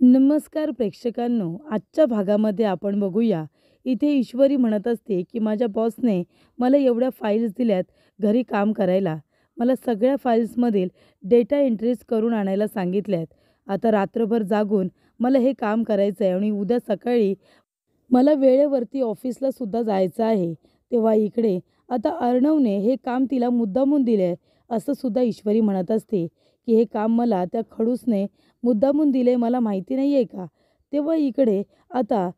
नमस्कार प्रेक्षकांनो, आजच्या भागामध्ये आपण बघूया. इथे ईश्वरी म्हणत असते की माझ्या बॉसने मला एवढ्या फाईल्स दिल्यात घरी काम करायला. मला सगळ्या फाईल्समधील डेटा एंट्रीज करून आणायला सांगितल्यात. आता रात्रभर जागून मला हे काम करायचं आहे आणि उद्या सकाळी मला वेळेवरती ऑफिसला सुद्धा जायचं आहे. तेव्हा इकडे आता अर्णवने हे काम तिला मुद्दामून दिले असं सुद्धा ईश्वरी म्हणत असते की हे काम मला त्या खडूसने मुद्दामून दिले, मला माहिती नाही आहे का. तेव्हा इकडे आता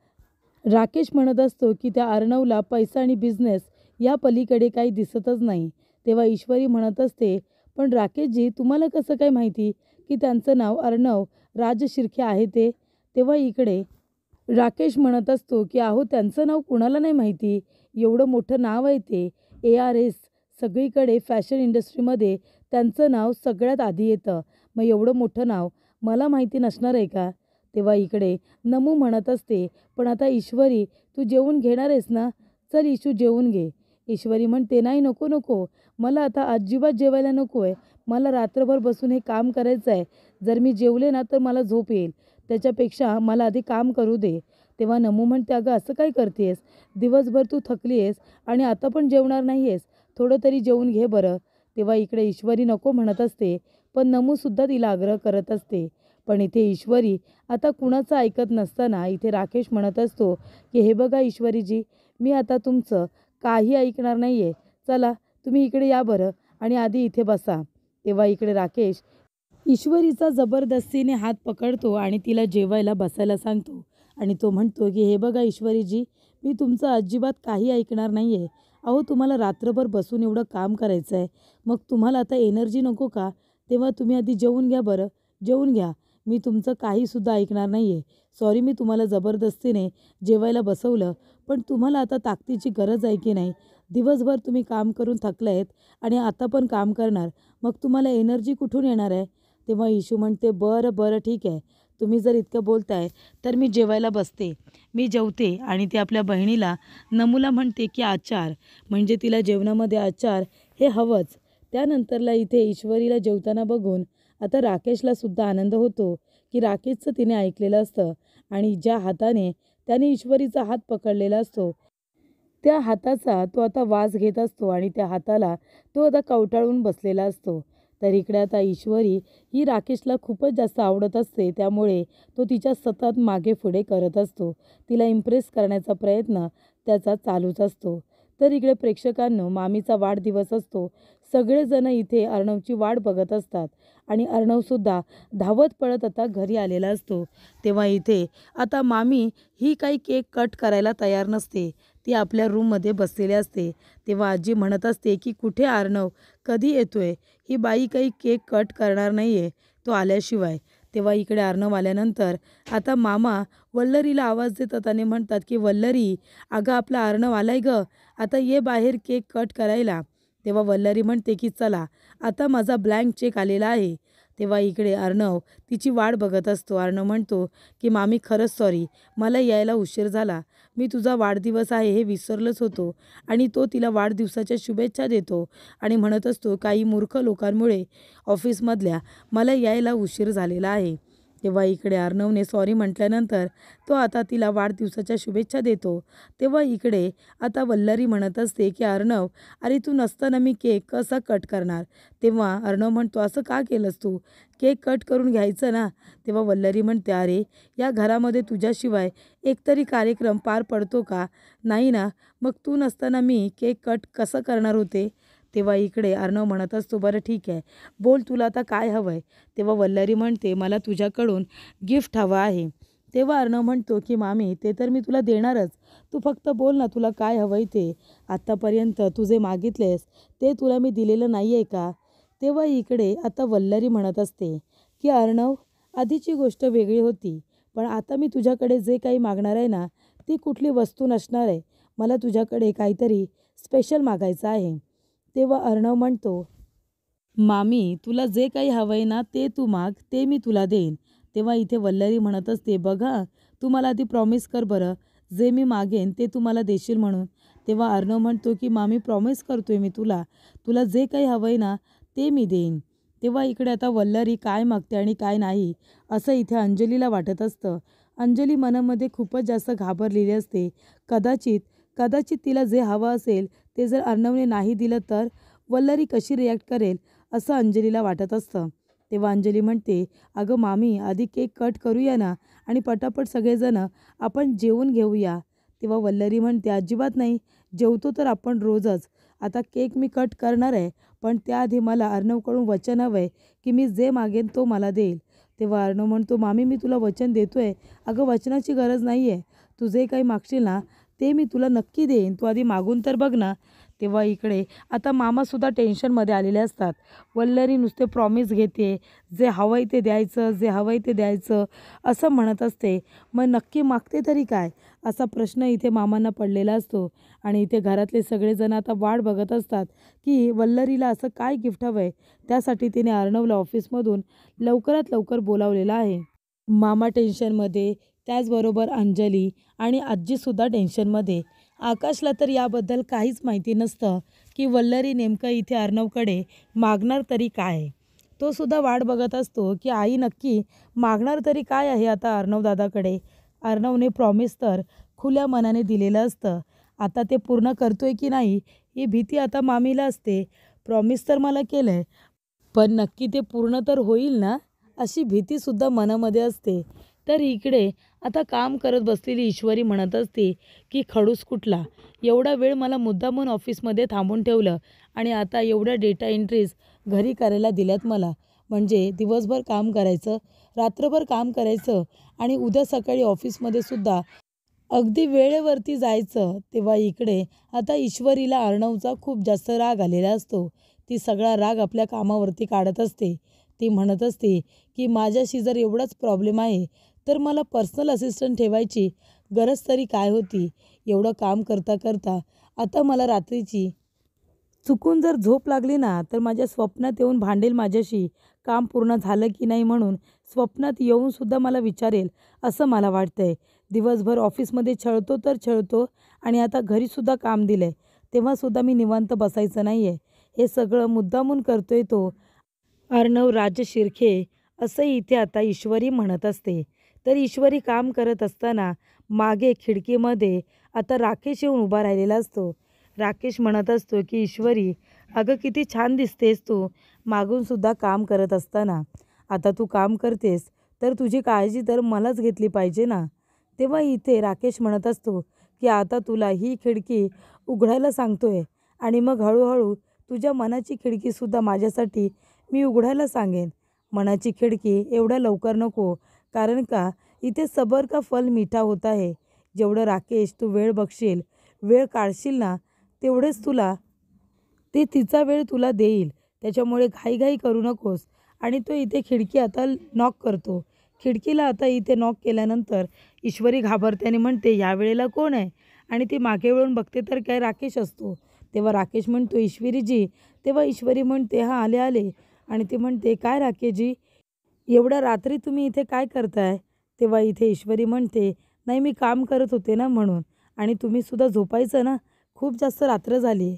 राकेश म्हणत असतो की त्या अर्णवला पैसा आणि बिझनेस या पलीकडे काही दिसतच नाही. तेव्हा ईश्वरी म्हणत असते, पण राकेशजी तुम्हाला कसं काय माहिती की त्यांचं नाव अर्णव राजशिर्के आहे ते. तेव्हा इकडे राकेश म्हणत असतो की अहो त्यांचं नाव कुणाला नाही माहिती, एवढं मोठं नाव आहे ते. ARS सगळीकडे फॅशन इंडस्ट्रीमध्ये त्यांचं नाव सगळ्यात आधी येतं. मग एवढं मोठं नाव मला माहिती नसणार आहे का. तेव्हा इकडे नमू म्हणत असते, पण आता ईश्वरी तू जेवून घेणार आहेस ना, चल ईशू जेवून घे. ईश्वरी म्हणते नाही नको नको, मला आता अजिबात जेवायला नको आहे, मला रात्रभर बसून हे काम करायचं आहे. जर मी जेवले ना तर मला झोप येईल, त्याच्यापेक्षा मला आधी काम करू दे. तेव्हा नमू म्हणते अगं असं काय करतेस, दिवसभर तू थकली आहेस आणि आता पण जेवणार नाही आहेस, थोडं तरी जेवून घे बरं. तेव्हा इकडे ईश्वरी नको म्हणत असते, पण नमूसुद्धा तिला आग्रह करत असते. पण इथे ईश्वरी आता कुणाचं ऐकत नसताना इथे राकेश म्हणत असतो की हे बघा ईश्वरीजी, मी आता तुमचं काही ऐकणार नाही आहे, चला तुम्ही इकडे या बरं आणि आधी इथे बसा. तेव्हा इकडे राकेश ईश्वरीचा जबरदस्तीने हात पकडतो आणि तिला जेवायला बसायला सांगतो आणि तो म्हणतो की हे बघा ईश्वरीजी, मी तुमचं अजिबात काही ऐकणार नाही आहे. अहो तुम्हाला रात्रभर बसून एवढं काम करायचं आहे, मग तुम्हाला आता एनर्जी नको का. तेव्हा तुम्ही आधी जेवून घ्या बरं, जेवून घ्या. मी तुमचं काहीसुद्धा ऐकणार नाही आहे. सॉरी मी तुम्हाला जबरदस्तीने जेवायला बसवलं, पण तुम्हाला आता ताकदीची गरज आहे की नाही. दिवसभर तुम्ही काम करून थकले आहेत आणि आता पण काम करणार, मग तुम्हाला एनर्जी कुठून येणार आहे. तेव्हा इशू म्हणते बरं बरं ठीक आहे, तुम्ही जर इतकं बोलताय तर मी जेवायला बसते. मी जेवते आणि ती आपल्या बहिणीला नमूला म्हणते की आचार, म्हणजे तिला जेवणामध्ये आचार हे हवंच. त्यानंतरला इथे ईश्वरीला जेवताना बघून आता राकेशला सुद्धा आनंद होतो की राकेशचं तिने ऐकलेलं असतं आणि ज्या हाताने त्याने ईश्वरीचा हात पकडलेला असतो त्या हाताचा तो आता वास घेत असतो आणि त्या हाताला तो आता कवटाळून बसलेला असतो. तर इकडे आता ईश्वरी ही राकेशला खूपच जास्त आवडत असते, त्यामुळे तो तिच्या सतत मागे पुढे करत असतो. तिला इम्प्रेस करण्याचा प्रयत्न त्याचा चालूच असतो. तर इकडे प्रेक्षकांनो मामीचा वाढदिवस असतो. सगळेजण इथे अर्णवची वाट बघत असतात आणि अर्णवसुद्धा धावत पळत आता घरी आलेला असतो. तेव्हा इथे आता मामी ही काही केक कट करायला तयार नसते, ती आपल्या रूममध्ये बसलेली असते. तेव्हा आजी म्हणत असते की कुठे अर्णव, कधी येतोय. ही बाई काही केक कट करणार नाही आहे तो आल्याशिवाय. तेव्हा इकडे अर्णव आल्यानंतर आता मामा वल्लरीला आवाज देतात आणि म्हणतात की वल्लरी, अगं आपला अर्णव आलाय गं, आता ये बाहेर केक कट करायला. तेव्हा वल्लरी म्हणते की चला, आता माझा ब्लँक चेक आलेला आहे. तेव्हा इकडे अर्णव तिची वाट बघत असतो. अर्णव म्हणतो की मामी खरंच सॉरी, मला यायला उशीर झाला, मी तुझा वाढदिवस आहे हे विसरलोच होतो. आणि तो तिला वाढदिवसाच्या शुभेच्छा देतो आणि म्हणत असतो काही मूर्ख लोकांमुळे ऑफिसमधल्या मला यायला उशीर झालेला आहे. तेव्हा इकडे अर्णवने सॉरी म्हटल्यानंतर तो आता तिला वाढदिवसाच्या शुभेच्छा देतो. तेव्हा इकडे आता वल्लरी म्हणत असते की अर्णव, अरे तू नसताना मी केक कसा कट करणार. तेव्हा अर्णव म्हणतो असं का केलंस तू, केक कट करून घ्यायचं ना. तेव्हा वल्लरी म्हणते अरे या घरामध्ये तुझ्याशिवाय एकतरी कार्यक्रम पार पडतो का, नाही ना, मग तू नसताना मी केक कट कसं करणार होते. तेव्हा इकडे अर्णव म्हणत असतो बरं ठीक आहे, बोल तुला आता काय हवं आहे. तेव्हा वल्लरी म्हणते मला तुझ्याकडून गिफ्ट हवं आहे. तेव्हा अर्णव म्हणतो की मामी ते तर मी तुला देणारच, तू फक्त बोल ना तुला काय हवं आहे ते. आत्तापर्यंत तू जे मागितलेस ते तुला मी दिलेलं नाही आहे का. तेव्हा इकडे आता वल्लरी म्हणत असते की अर्णव, आधीची गोष्ट वेगळी होती, पण आता मी तुझ्याकडे जे काही मागणार आहे ना ती कुठली वस्तू नसणार आहे, मला तुझ्याकडे काहीतरी स्पेशल मागायचं आहे. तेव्हा अर्णव म्हणतो मामी तुला जे काही हवं आहे ना ते तू माग, ते मी तुला देईन. तेव्हा इथे वल्लरी म्हणत असते बघा, तू मला आधी प्रॉमिस कर बरं, जे मी मागेन ते तू मला देशील म्हणून. तेव्हा अर्णव म्हणतो की मामी प्रॉमिस करतोय मी तुला, तुला जे काही हवं आहे ना ते मी देईन. तेव्हा इकडे आता वल्लरी काय मागते आणि काय नाही असं इथे अंजलीला वाटत असतं. अंजली मनामध्ये खूपच जास्त घाबरलेली असते. कदाचित कदाचित तिला जे हवं असेल ते जर अर्णवने नाही दिलं तर वल्लरी कशी रिॲक्ट करेल असं अंजलीला वाटत असतं. तेव्हा अंजली म्हणते, अगं मामी, आधी केक कट करूया ना आणि पटापट सगळेजण आपण जेवून घेऊया. तेव्हा वल्लरी म्हणते, अजिबात नाही, जेवतो तर आपण रोजच. आता केक मी कट करणार आहे, पण त्याआधी मला अर्णवकडून वचन हवं आहे की मी जे मागेन तो मला देईल. तेव्हा अर्णव म्हणतो, मामी मी तुला वचन देतोय. अगं वचनाची गरज नाही आहे. तू जे काही मागशील ना ते मी तुला नक्की देईन. तू आधी मागून तर बघ ना. तेव्हा इकडे आता मामासुद्धा टेन्शनमध्ये आलेले असतात. वल्लरी नुसते प्रॉमिस घेते, जे हवं आहे ते द्यायचं, जे हवं आहे ते द्यायचं असं म्हणत असते. मग नक्की मागते तरी काय असा प्रश्न इथे मामांना पडलेला असतो. आणि इथे घरातले सगळेजण आता वाट बघत असतात की वल्लरीला असं काय गिफ्ट हवं आहे. त्यासाठी तिने अर्णवला ऑफिसमधून लवकरात लवकर बोलावलेलं आहे. मामा टेन्शनमध्ये, त्याचबरोबर अंजली आणि आजीसुद्धा टेन्शनमध्ये. आकाशला तर याबद्दल काहीच माहिती नसतं की वल्लरी नेमकं इथे अर्णवकडे मागणार तरी काय. तो सुद्धा वाट बघत असतो की आई नक्की मागणार तरी काय आहे आता अर्णवदादाकडे. अर्णवने प्रॉमिस तर खुल्या मनाने दिलेलं असतं. आता ते पूर्ण करतोय की नाही ही भीती आता मामीला असते. प्रॉमिस तर मला केलं आहे, पण नक्की ते पूर्ण तर होईल ना अशी भीतीसुद्धा मनामध्ये असते. तर इकडे आता काम करत बसलेली ईश्वरी म्हणत असते की खडूस कुठला, एवढा वेळ मला मुद्दामून ऑफिसमध्ये थांबून ठेवलं आणि आता एवढ्या डेटा एंट्रीज घरी करायला दिल्यात मला. म्हणजे दिवसभर काम करायचं, रात्रभर काम करायचं आणि उद्या सकाळी ऑफिसमध्ये सुद्धा अगदी वेळेवरती जायचं. तेव्हा इकडे आता ईश्वरीला अर्णवचा खूप जास्त राग आलेला असतो. ती सगळा राग आपल्या कामावरती काढत असते. ती म्हणत असते की माझ्याशी जर एवढाच प्रॉब्लेम आहे तर मला पर्सनल असिस्टंट ठेवायची गरज तरी काय होती. एवढं काम करता करता आता मला रात्रीची चुकून जर झोप लागली ना तर माझ्या स्वप्नात येऊन भांडेल माझ्याशी, काम पूर्ण झालं की नाही म्हणून स्वप्नात येऊन सुद्धा मला विचारेल असं मला वाटतंय. दिवसभर ऑफिसमध्ये छळतो तर छळतो आणि आता घरीसुद्धा काम दिलंय, तेव्हासुद्धा मी निवांत बसायचं नाही आहे. हे सगळं मुद्दामून करतोय तो अर्णव राजशिर्के असं इथे आता ईश्वरी म्हणत असते. तर ईश्वरी काम करत असताना मागे खिडकीमध्ये आता राकेश येऊन उभा राहिलेला असतो. राकेश म्हणत असतो की ईश्वरी, अगं किती छान दिसतेस तू मागून सुद्धा काम करत असताना. आता तू काम करतेस तर तुझी काळजी तर मलाच घेतली पाहिजे ना. तेव्हा इथे राकेश म्हणत असतो की आता तुला ही खिडकी उघडायला सांगतोय आणि मग हळूहळू तुझ्या मनाची खिडकीसुद्धा माझ्यासाठी मी उघडायला सांगेन. मनाची खिडकी एवढ्या लवकर नको, कारण का इथे सबर का फल मीठा होता है. जेवढं राकेश तू वेळ बघशील, वेळ काढशील ना तेवढेच तुला ते तिचा वेळ तुला देईल. त्याच्यामुळे घाईघाई करू नकोस. आणि तो इथे खिडकी आता नॉक करतो. खिडकीला आता इथे नॉक केल्यानंतर ईश्वरी घाबरते आणि म्हणते, यावेळेला कोण आहे. आणि ती मागे वळून बघते तर काय राकेश असतो. तेव्हा राकेश म्हणतो, ईश्वरीजी. तेव्हा ईश्वरी म्हणते, हां आले आले. आणि ती म्हणते, काय राकेशजी, एवढ्या रात्री तुम्ही इथे काय करताय. तेव्हा इथे ईश्वरी म्हणते, नाही मी काम करत होते ना म्हणून. आणि तुम्हीसुद्धा झोपायचं ना, खूप जास्त रात्र झाली आहे.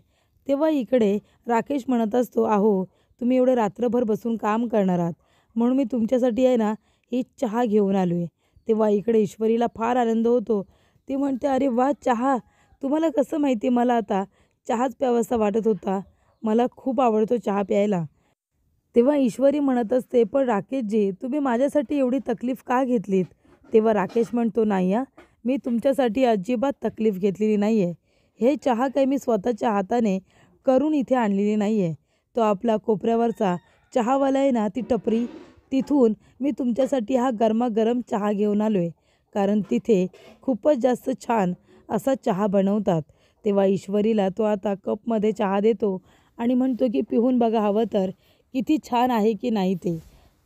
तेव्हा इकडे राकेश म्हणत असतो, अहो तुम्ही एवढं रात्रभर बसून काम करणार आहात म्हणून मी तुमच्यासाठी आहे ना ही चहा घेऊन आलो आहे. तेव्हा इकडे ईश्वरीला फार आनंद होतो. ती म्हणते, अरे वा, चहा. तुम्हाला कसं माहिती मला आता चहाच प्यावासा वाटत होता. मला खूप आवडतो चहा प्यायला. तेव्हा ईश्वरी म्हणत असते, पण राकेशजी तुम्ही माझ्यासाठी एवढी तकलीफ का घेतलीत. तेव्हा राकेश म्हणतो, नाही हां, मी तुमच्यासाठी अजिबात तकलीफ घेतलेली नाही आहे. हे चहा काही मी स्वतःच्या हाताने करून इथे आणलेली नाही आहे. तो आपला कोपऱ्यावरचा चहावाला आहे ना, ती टपरी, तिथून मी तुमच्यासाठी हा गरमागरम चहा घेऊन आलो आहे. कारण तिथे खूपच जास्त छान असा चहा बनवतात. तेव्हा ईश्वरीला तो आता कपमध्ये चहा देतो आणि म्हणतो की पिऊन बघा हवं तर किती छान आहे की नाही ते.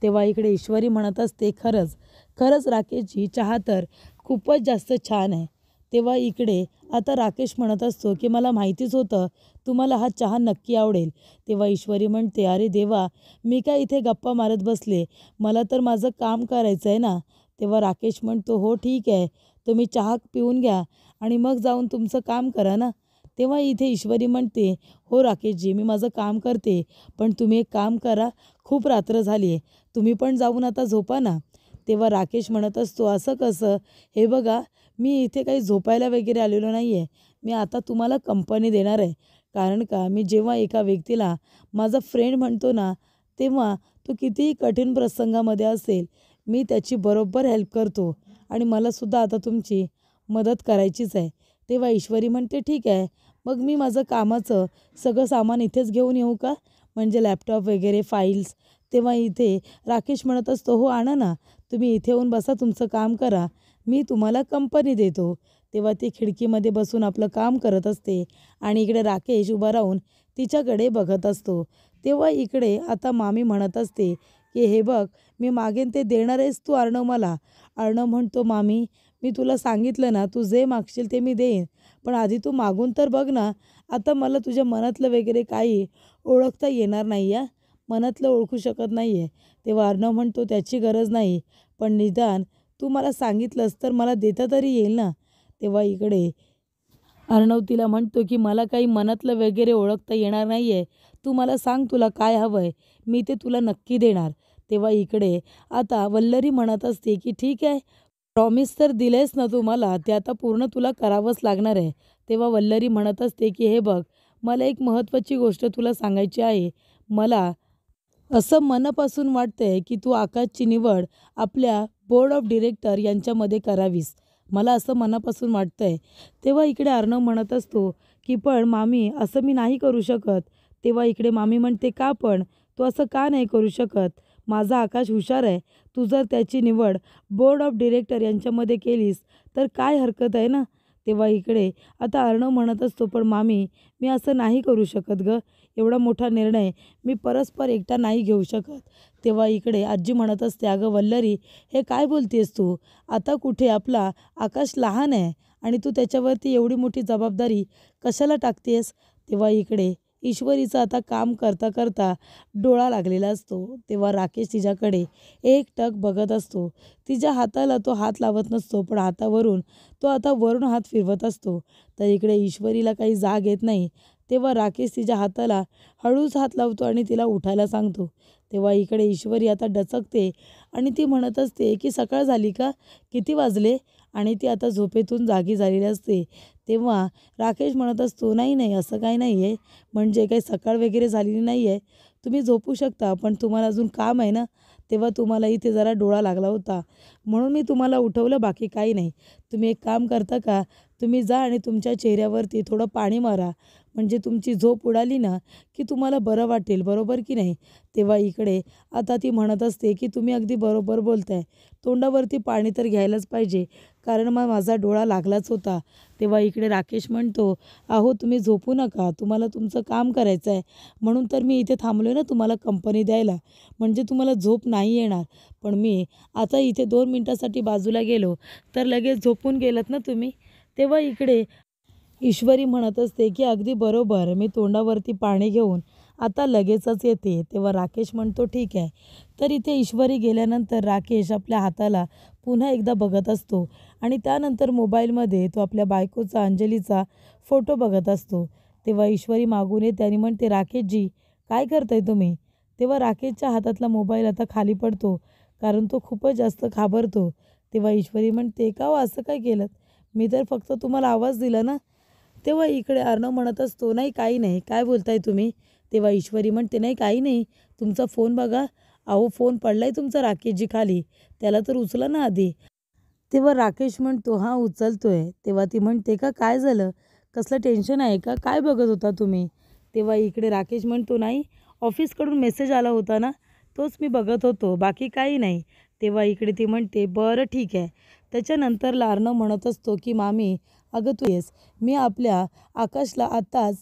तेव्हा इकडे ईश्वरी म्हणत असते, खरंच खरंच राकेशजी चहा तर खूपच जास्त छान आहे. तेव्हा इकडे आता राकेश म्हणत असतो की मला माहितीच होतं तुम्हाला हा चहा नक्की आवडेल. तेव्हा ईश्वरी म्हणते, अरे देवा, मी काय इथे गप्पा मारत बसले, मला तर माझं काम करायचं आहे ना. तेव्हा राकेश म्हणतो, हो ठीक आहे, तुम्ही चहा पिऊन घ्या आणि मग जाऊन तुमचं काम करा ना. तेव्हा इथे ईश्वरी म्हणते, हो राकेशजी, मी माझं काम करते, पण तुम्ही एक काम करा, खूप रात्र झाली आहे, तुम्ही पण जाऊन आता झोपा ना. तेव्हा राकेश म्हणत असतो, असं कसं? हे बघा, मी इथे काही झोपायला वगैरे आलेलो नाही आहे. मी आता तुम्हाला कंपनी देणार आहे. कारण का, मी जेव्हा एका व्यक्तीला माझा फ्रेंड म्हणतो ना, तेव्हा तो कितीही कठीण प्रसंगामध्ये असेल, मी त्याची बरोबर हेल्प करतो आणि मलासुद्धा आता तुमची मदत करायचीच आहे. तेव्हा ईश्वरी म्हणते, ठीक आहे, मग मी माझं कामाचं सगळं सामान इथेच घेऊन येऊ का? म्हणजे लॅपटॉप वगैरे फाईल्स. तेव्हा इथे राकेश म्हणत असतो, हो आणा ना, तुम्ही इथे येऊन बसा, तुमचं काम करा, मी तुम्हाला कंपनी देतो. तेव्हा ती खिडकीमध्ये बसून आपलं काम करत असते आणि इकडे राकेश उभा राहून तिच्याकडे बघत असतो. तेव्हा इकडे आता मामी म्हणत असते, की हे बघ, मी मागेन ते देणार आहेस तू अर्णव मला? अर्णव म्हणतो, मामी, मी तुला सांगितलं ना, तू जे मागशील ते मी देईन, पण आधी तू मागून तर बघ ना. आता मला तुझ्या मनातलं वगैरे काही ओळखता येणार नाही आहे, मनातलं ओळखू शकत नाही आहे. तेव्हा अर्णव म्हणतो, त्याची गरज नाही, पण निदान तू मला सांगितलंस तर मला देता तरी येईल ना. तेव्हा इकडे अर्णव तिला म्हणतो, की मला काही मनातलं वगैरे ओळखता येणार नाही आहे, तू मला सांग तुला काय हवं आहे, मी ते तुला नक्की देणार. तेव्हा इकडे आता वल्लरी म्हणत असते, की ठीक आहे, प्रॉमिस तर दिलेस ना तू मला, ते आता पूर्ण तुला करावंच लागणार आहे. तेव्हा वल्लरी म्हणत असते, की हे बघ, मला एक महत्त्वाची गोष्ट तुला सांगायची आहे. मला असं मनापासून वाटतंय, की तू आकाशची निवड आपल्या बोर्ड ऑफ डिरेक्टर यांच्यामध्ये करावीस. मला असं मनापासून वाटतंय. तेव्हा इकडे अर्णव म्हणत असतो, की पण मामी, असं मी नाही करू शकत. तेव्हा इकडे मामी म्हणते, का पण? तू असं का नाही करू शकत? माझा आकाश हुशार आहे. तू जर त्याची निवड बोर्ड ऑफ डिरेक्टर यांच्यामध्ये केलीस तर काय हरकत आहे ना. तेव्हा इकडे आता अर्णव म्हणत असतो, पण मामी, मी असं नाही करू शकत गं. एवढा मोठा निर्णय मी परस्पर एकटा नाही घेऊ शकत. तेव्हा इकडे आजी म्हणत असते, अगं वल्लरी, हे काय बोलतेस तू? आता कुठे आपला आकाश लहान आहे आणि तू त्याच्यावरती एवढी मोठी जबाबदारी कशाला टाकतेस? तेव्हा इकडे ईश्वरीचं आता काम करता करता डोळा लागलेला असतो. तेव्हा राकेश तिच्याकडे एकटक बघत असतो. तिच्या हाताला तो हात लावत नसतो, पण हातावरून तो आता वरून हात फिरवत असतो. तर इकडे ईश्वरीला काही जाग येत नाही. तेव्हा राकेश तिच्या हाताला हळूच हात लावतो आणि तिला उठायला सांगतो. तेव्हा इकडे ईश्वरी आता डचकते आणि ती म्हणत असते, की सकाळ झाली का? किती वाजले? आणि ती आता झोपेतून जागी झालेली असते. तेव्हा राकेश म्हणत असतो, नाही नाही, असं काही नाही आहे, म्हणजे काही सकाळ वगैरे झालेली नाही आहे, तुम्ही झोपू शकता, पण तुम्हाला अजून काम आहे ना. तेव्हा तुम्हाला इथे जरा डोळा लागला होता म्हणून मी तुम्हाला उठवलं, बाकी काही नाही. तुम्ही एक काम करता का, तुम्ही जा आणि तुमच्या चेहऱ्यावरती थोडं पाणी मारा, म्हणजे तुमची झोप उडाली ना की तुम्हाला बरं वाटेल, बरोबर की नाही? तेव्हा इकडे आता ती म्हणत असते, की तुम्ही अगदी बरोबर बोलताय, तोंडावरती पाणी तर घ्यायलाच पाहिजे, कारण मग माझा डोळा लागलाच होता. तेव्हा इकडे राकेश म्हणतो, अहो तुम्ही झोपू नका, तुम्हाला तुमचं काम करायचं आहे, म्हणून तर मी इथे थांबलो आहे ना तुम्हाला कंपनी द्यायला, म्हणजे तुम्हाला झोप नाही येणार. पण मी आता इथे 2 मिनटासाठी बाजूला गेलो तर लगेच झोपून गेलात ना तुम्ही. तेव्हा इकडे ईश्वरी म्हणत असते, की अगदी बरोबर, मी तोंडावरती पाणी घेऊन आता लगेचच येते. तेव्हा राकेश म्हणतो, ठीक आहे. तर इथे ईश्वरी गेल्यानंतर राकेश आपल्या हाताला पुन्हा एकदा बघत असतो आणि त्यानंतर मोबाईलमध्ये तो आपल्या बायकोचा, अंजलीचा फोटो बघत असतो. तेव्हा ईश्वरी मागून येते आणि म्हणते, राकेशजी, काय करताय तुम्ही? तेव्हा राकेशच्या हातातला मोबाईल आता खाली पडतो, कारण तो खूपच जास्त घाबरतो. तेव्हा ईश्वरी म्हणते, का हो असं काय केलं? मी तर फक्त तुम्हाला आवाज दिला ना. तेव्हा इकडे अर्णव म्हणत असतो, नाही काही नाही, काय बोलताय तुम्ही? तेव्हा ईश्वरी म्हणते, नाही काही नाही, तुमचा फोन बघा. अहो फोन पडलाय तुमचा राकेशजी खाली, त्याला तर उचला ना आधी. तेव्हा राकेश म्हणतो, हां उचलतोय. तेव्हा ती म्हणते, का काय झालं? कसलं टेन्शन आहे का? काय बघत होता तुम्ही? तेव्हा इकडे राकेश म्हणतो, नाही, ऑफिसकडून मेसेज आला होता ना, तोच मी बघत होतो, बाकी काही नाही. तेव्हा इकडे ती म्हणते, बरं ठीक आहे. त्याच्यानंतरला अर्णव म्हणत असतो, की मामी, अगं तू येस, मी आपल्या आकाशला आत्ताच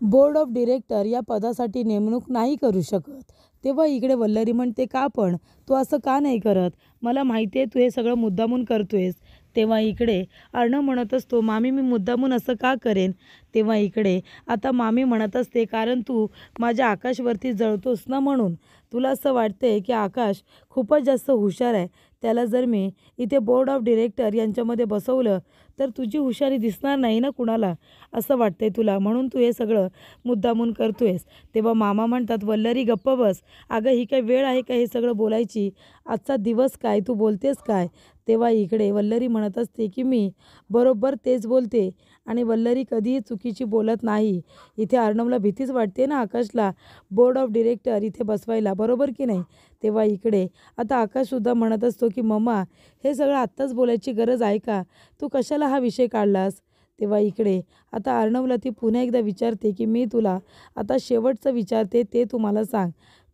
बोर्ड ऑफ डिरेक्टर या पदासाठी नेमणूक नाही करू शकत. तेव्हा इकडे वल्लरी म्हणते, का पण? तू असं का नाही करत? मला माहिती आहे तू हे सगळं मुद्दामून करतोयस. तेव्हा इकडे अर्णव म्हणत असतो, मामी मी मुद्दामून असं का करेन? तेव्हा इकडे आता मामी म्हणत असते, कारण तू माझ्या आकाशवरती जळतोस ना, म्हणून तुला असं वाटतंय की आकाश खूपच जास्त हुशार आहे. त्याला जर मी इथे बोर्ड ऑफ डिरेक्टर यांच्यामध्ये बसवलं तर तुझी हुशारी दिसणार नाही ना कुणाला, असं वाटतंय तुला, म्हणून तू हे सगळं मुद्दामून करतोयस. तेव्हा मामा म्हणतात, वल्लरी गप्प बस. अगं ही काय वेळ आहे का हे सगळं बोलायची? आजचा दिवस काय, तू बोलतेस काय? तेव्हा इकडे वल्लरी म्हणत असते की मी बरोबर तेच बोलते आणि वल्लरी कधीही चुकीची बोलत नाही. इथे अर्णवला भीतीच वाटते ना आकाशला बोर्ड ऑफ डिरेक्टर इथे बसवायला, बरोबर की नाही? तेव्हा इकडे आता आकाशसुद्धा म्हणत असतो की मम्मा हे सगळं आत्ताच बोलायची गरज आहे का? तू कशाला हा विषय काढलास? तेव्हा इकडे आता अर्णवला ती पुन्हा एकदा विचारते की मी तुला आता शेवटचं विचारते, ते तू मला सांग.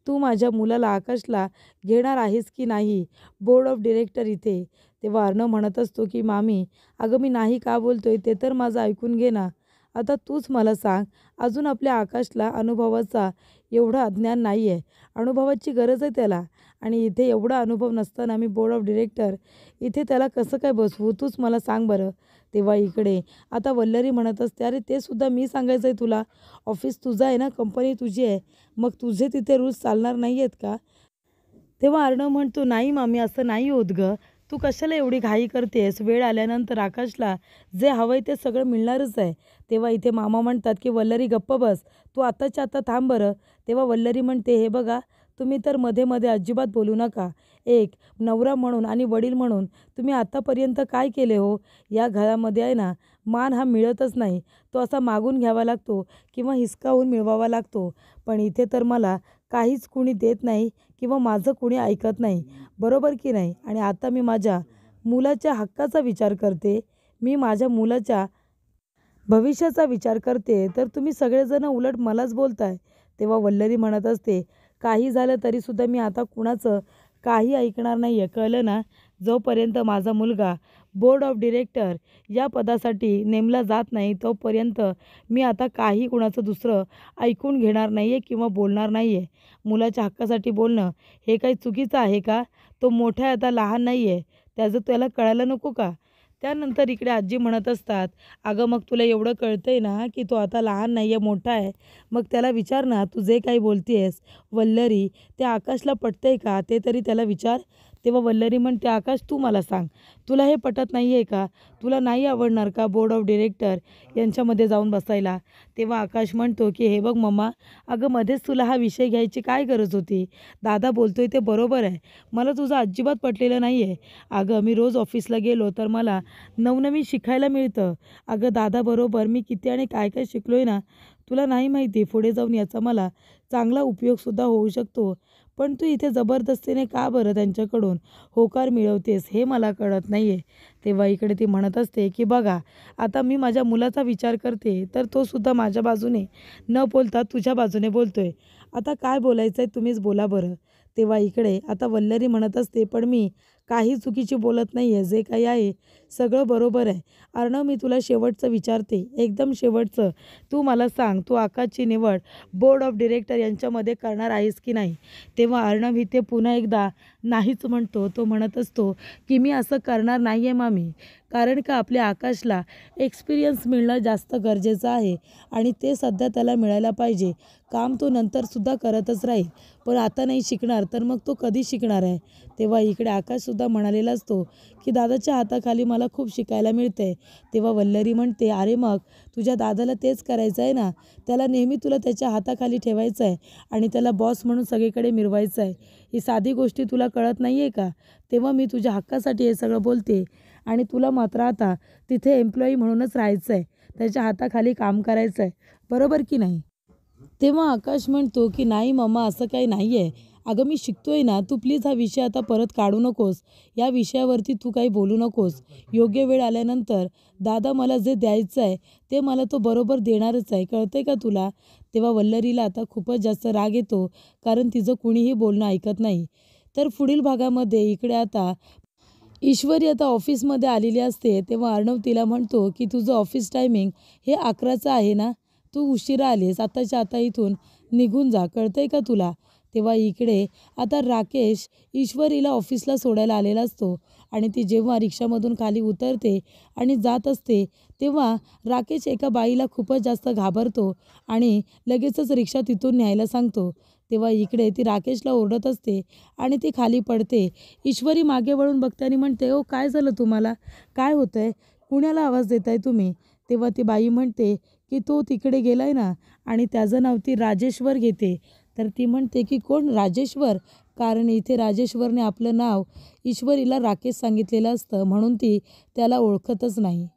तू माझ्या मुलाला आकाशला घेणार आहेस की नाही बोर्ड ऑफ डिरेक्टर इथे? तेव्हा अर्णव म्हणत असतो की मामी अगं मी नाही का बोलतोय ते तर माझं ऐकून घे ना. आता तूच मला सांग, अजून आपल्या आकाशला अनुभवाचा एवढं अज्ञान नाही आहे. अनुभवाची गरज आहे त्याला आणि इथे एवढा अनुभव नसताना मी बोर्ड ऑफ डिरेक्टर इथे त्याला कसं काय बसवू? तूच मला सांग बरं. तेव्हा इकडे आता वल्लरी म्हणत असते, अरे ते सुद्धा मी सांगायचं आहे तुला? ऑफिस तुझं आहे ना, कंपनी तुझी आहे, मग तुझे तिथे रूल्स चालणार नाही आहेत का? तेव्हा अर्णव म्हणतो, नाही मामी असं नाही होत गं. तू कशाला एवढी घाई करतेस? वेळ आल्यानंतर आकाशला जे हवंय ते सगळं मिळणारच आहे. तेव्हा इथे मामा म्हणतात की वल्लरी गप्प बस. तू आत्ताच्या आत्ता थांब बरं. तेव्हा वल्लरी म्हणते, हे बघा तुम्ही तर मध्ये मध्ये अजिबात बोलू नका. एक नवरा म्हणून आणि वडील म्हणून तुम्ही आत्तापर्यंत काय केले हो? या घरामध्ये आहे ना मान हा मिळतच नाही. तो असा मागून घ्यावा लागतो किंवा हिसकावून मिळवावा लागतो. पण इथे तर मला काहीच कुणी देत नाही किंवा माझं कुणी ऐकत नाही, बरोबर की नाही? आणि आता मी माझ्या मुलाच्या हक्काचा विचार करते, मी माझ्या मुलाच्या भविष्याचा विचार करते, तर तुम्ही सगळेजण उलट मलाच बोलताय. तेव्हा वल्लरी म्हणत असते, काही झालं तरीसुद्धा मी आता कुणाचं काही ऐकणार नाही आहे, कळलं ना? जोपर्यंत माझा मुलगा बोर्ड ऑफ डिरेक्टर या पदासाठी नेमला जात नाही तोपर्यंत मी आता काही कुणाचं दुसरं ऐकून घेणार नाही आहे किंवा बोलणार नाही आहे. मुलाच्या हक्कासाठी बोलणं हे काही चुकीचं आहे का? तो मोठा आहे, आता लहान नाही आहे, त्याचं त्याला कळायला नको का? त्यानंतर इकडे आजी म्हणत असतात, अगं मग तुला एवढं कळतंय ना की तो आता लहान नाही आहे, मोठा आहे, मग त्याला विचार ना, तू जे काही बोलतेस वल्लरी ते आकाशला पटतंय का ते तरी त्याला विचार. तेव्हा वल्लरी म्हणते, आकाश तू मला सांग, तुला हे पटत नाही आहे का? तुला नाही आवडणार का बोर्ड ऑफ डिरेक्टर यांच्यामध्ये जाऊन बसायला? तेव्हा आकाश म्हणतो की हे बघ मम्मा, अगं मध्येच तुला हा विषय घ्यायची काय गरज होती? दादा बोलतोय ते बरोबर आहे, मला तुझं अजिबात पटलेलं नाही आहे. अगं मी रोज ऑफिसला गेलो तर मला नवनवीन शिकायला मिळतं. अगं दादाबरोबर मी किती आणि काय काय शिकलोय ना, तुला नाही माहिती. पुढे जाऊन याचा मला चांगला उपयोगसुद्धा होऊ शकतो. पण तू इथे जबरदस्तीने का बरं त्यांच्याकडून होकार मिळवतेस हे मला कळत नाही आहे. तेव्हा इकडे ती म्हणत असते की बघा, आता मी माझ्या मुलाचा विचार करते तर तो सुद्धा माझ्या बाजूने न बोलता तुझ्या बाजूने बोलतोय. आता काय बोलायचं आहे तुम्हीच बोला बरं. तेव्हा इकडे आता वल्लरी म्हणत असते, पण मी काही चुकीची बोलत नाही आहे, जे काही आहे सगळं बरोबर आहे. अर्णव मी तुला शेवटचं विचारते, एकदम शेवटचं. तू मला सांग, तू आकाशची निवड बोर्ड ऑफ डिरेक्टर यांच्यामध्ये करणार आहेस की नाही? तेव्हा अर्णव इथे पुन्हा एकदा नाहीच म्हणतो. तो म्हणत असतो की मी असं करणार नाही आहे मामी, कारण का आपल्या आकाशला एक्सपिरियन्स मिळणं जास्त गरजेचं आहे आणि ते सध्या त्याला मिळायला पाहिजे. काम तो नंतरसुद्धा करतच राहील, पण आता नाही शिकणार तर मग तो कधी शिकणार आहे? तेव्हा इकडे आकाशसुद्धा म्हणालेला असतो की दादाच्या हाताखाली मला खूप शिकायला मिळतंय. तेव्हा वल्लरी म्हणते, अरे मग तुझ्या दादाला तेच करायचं आहे ना, त्याला नेहमी तुला त्याच्या हाताखाली ठेवायचं आहे आणि त्याला बॉस म्हणून सगळीकडे मिरवायचं आहे. ही साधी गोष्टी तुला कळत नाही आहे का? तेव्हा मी तुझ्या हक्कासाठी हे सगळं बोलते आणि तुला मात्र आता तिथे एम्प्लॉई म्हणूनच राहायचं आहे, त्याच्या हाताखाली काम करायचं आहे, बरोबर की नाही? तेव्हा आकाश म्हणतो की नाही मम्मा असं काही नाही आहे. अगं मी शिकतोय ना, तू प्लीज हा विषय आता परत काढू नकोस. या विषयावरती तू काही बोलू नकोस. योग्य वेळ आल्यानंतर दादा मला जे द्यायचं आहे ते मला तो बरोबर देणारच आहे, कळतंय का तुला? तेव्हा वल्लरीला आता खूपच जास्त राग येतो, कारण तिचं कुणीही बोलणं ऐकत नाही. तर पुढील भागामध्ये इकडे आता ईश्वरी आता ऑफिसमध्ये आलेली असते. तेव्हा अर्णव तिला म्हणतो की तुझं ऑफिस टायमिंग हे 11चं आहे ना, तू उशिरा आलीस, आताच्या आता इथून निघून जा, कळतंय का तुला? तेव्हा इकडे आता राकेश ईश्वरीला ऑफिसला सोडायला आलेला असतो आणि ती जेव्हा रिक्षामधून खाली उतरते आणि जात असते तेव्हा राकेश एका बाईला खूपच जास्त घाबरतो आणि लगेचच रिक्षा तिथून न्यायला सांगतो. तेव्हा इकडे ती राकेशला ओरडत असते आणि ती खाली पडते. ईश्वरी मागे वळून बघते आणि म्हणते, "ओ काय झालं तुम्हाला? काय होतंय? कुणाला आवाज देताय तुम्ही?" तेव्हा ती बाई म्हणते की तो तिकडे गेलाय ना आणि त्याचं नाव ती राजेश्वर घेते. तर ती म्हणते की कोण राजेश्वर? कारण इथे राजेश्वरने आपलं नाव ईश्वरीला राकेश सांगितलेलं असतं म्हणून ती त्याला ओळखतच नाही.